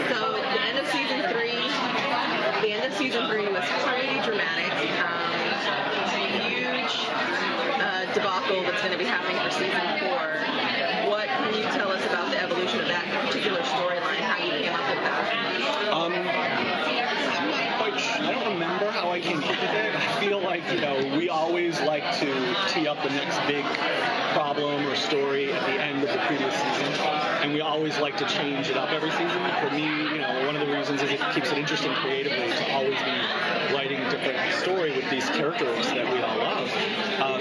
So the end of season three was pretty dramatic. Huge debacle that's going to be happening for season four. What can you tell us about the evolution of that particular storyline? How you came up with that? I don't remember how I came up with it. I feel like, we always like to tee up the next big problem or story at the end of the previous season, and we always like to change it up every season. For me, one of the reasons is it keeps it interesting creatively to always be writing a different story with these characters that we all love.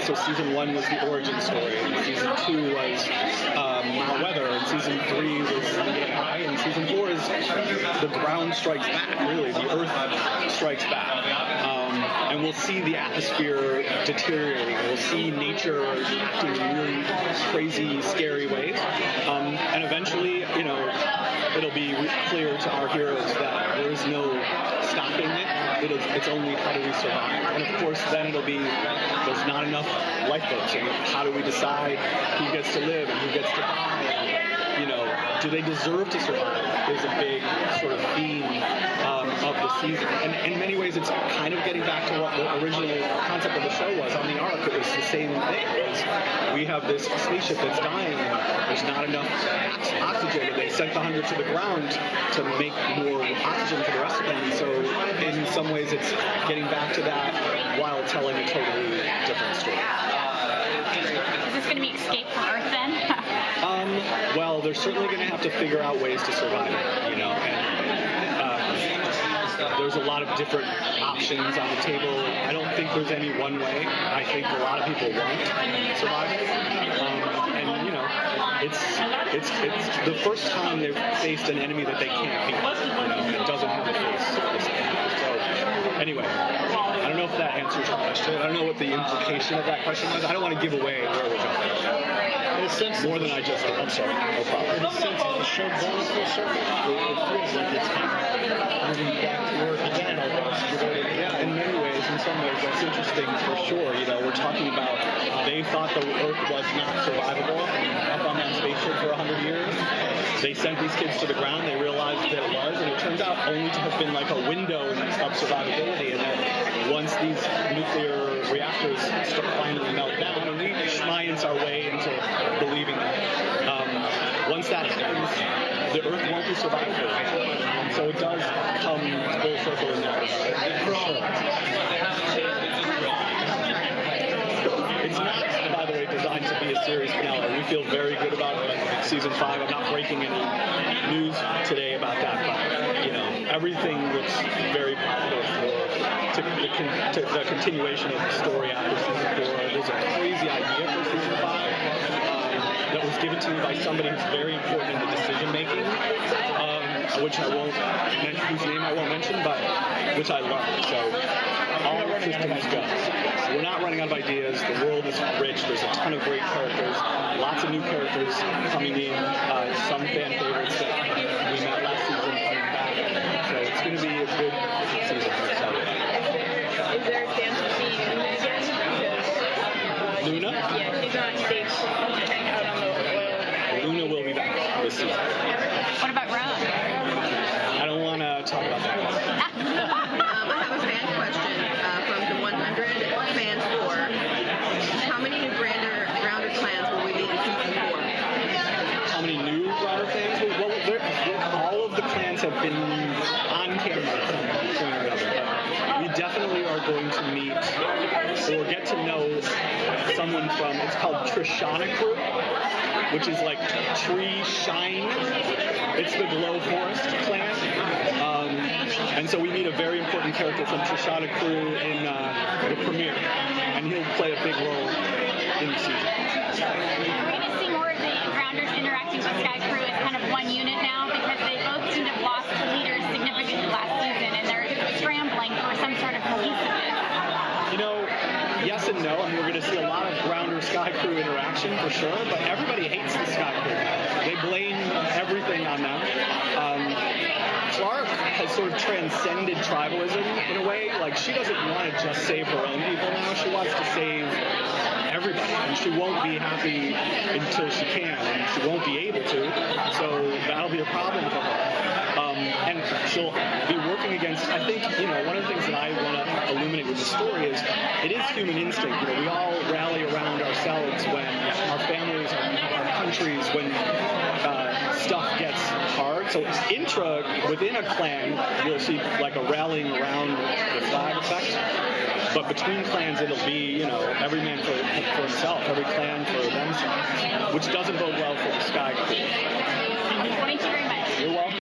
So season one was the origin story, and season two was mild weather, and season three was the AI, and season four is the ground strikes back, really. The earth strikes back. And we'll see the atmosphere deteriorating. We'll see nature acting in really crazy, scary ways. And eventually, it'll be clear to our heroes that there is no stopping it. It's only how do we survive. And of course, then it'll be there's not enough lifeboats. And how do we decide who gets to live and who gets to die? And, do they deserve to survive? Is a big sort of theme of the season. And in many ways, it's kind of getting back to what the original concept of the show was. On the Ark, it was the same thing. We have this spaceship that's dying, and there's not enough oxygen, and they sent the 100 to the ground to make more oxygen for the rest of them. So in some ways, it's getting back to that while telling a totally different story. Is this going to be Escape from Earth then? Well, they're certainly going to have to figure out ways to survive it, and there's a lot of different options on the table. I don't think there's any one way. I think a lot of people won't survive it. And, it's the first time they've faced an enemy that they can't beat, that doesn't have a face. So, anyway, I don't know if that answers your question. I don't know what the implication of that question was. I don't want to give away where we're going. In a sense, more than I just did. I'm sorry, no problem. In a sense, the show goes full circle. It feels like it's moving back to Earth again almost. Yeah, in many ways, in some ways, that's interesting for sure. We're talking about they thought the Earth was not survivable up on that spaceship for 100 years. They sent these kids to the ground. They realized that it was, and it turns out only to have been like a window of survivability. And then once these nuclear reactors finally melt down, and we schmines our way into believing that. Once that happens, the Earth won't be survivable. So it does come full circle in that regard. It's not, by the way, designed to be a series finale. We feel very good about season 5. I'm not breaking any news today about that, but everything looks very positive to the continuation of the story after season 4. There's a crazy idea for season 5 that was given to me by somebody who's very important in the decision making, which I won't mention, whose name I won't mention, but which I love. So all systems go. We're not running out of ideas. The world is rich. There's a ton of great characters, lots of new characters coming in, some fan favorites that we met last season coming back. So it's going to be a good season. I'm excited about it. Is there a chance to see Luna again? Luna? Yeah, she's on stage out on the world. Luna will be back this season. What about Rome? I don't want to talk about that. I have a fan question from the 100 fan tour. How many new Grounder clans will we meet in season 4? How many new Grounder fans? Well, all of the clans have been on camera soon or another. We definitely are going to meet or get to know someone from, it's called Trishana Crew, which is like Tree Shine. It's the Glow Forest clan. And so we meet a very important character from Trishana Crew in the premiere, and he'll play a big role in the season. Are we going to see more of the Grounders interacting with Sky Crew as kind of one unit now? Because they both seem to have lost leaders significantly last season, and they're scrambling for some sort of cohesiveness. Yes and no. I mean, we're going to see a lot of Grounder Sky Crew interaction for sure, but everybody hates the Sky Crew. They blame everything on them. Clark has sort of transcended tribalism in a way. Like, she doesn't want to just save her own people now. She wants to save everybody, and she won't be happy until she can, and she won't be able to. So that'll be a problem for her. And she'll be working against, I think, one of the things that I want to illuminate with the story is it is human instinct. We all rally around ourselves when our families, our countries, when stuff gets hard. So within a clan, you'll see like a rallying around the flag effect. But between clans, it'll be, every man for himself, every clan for themselves, which doesn't bode well for the Sky Crew.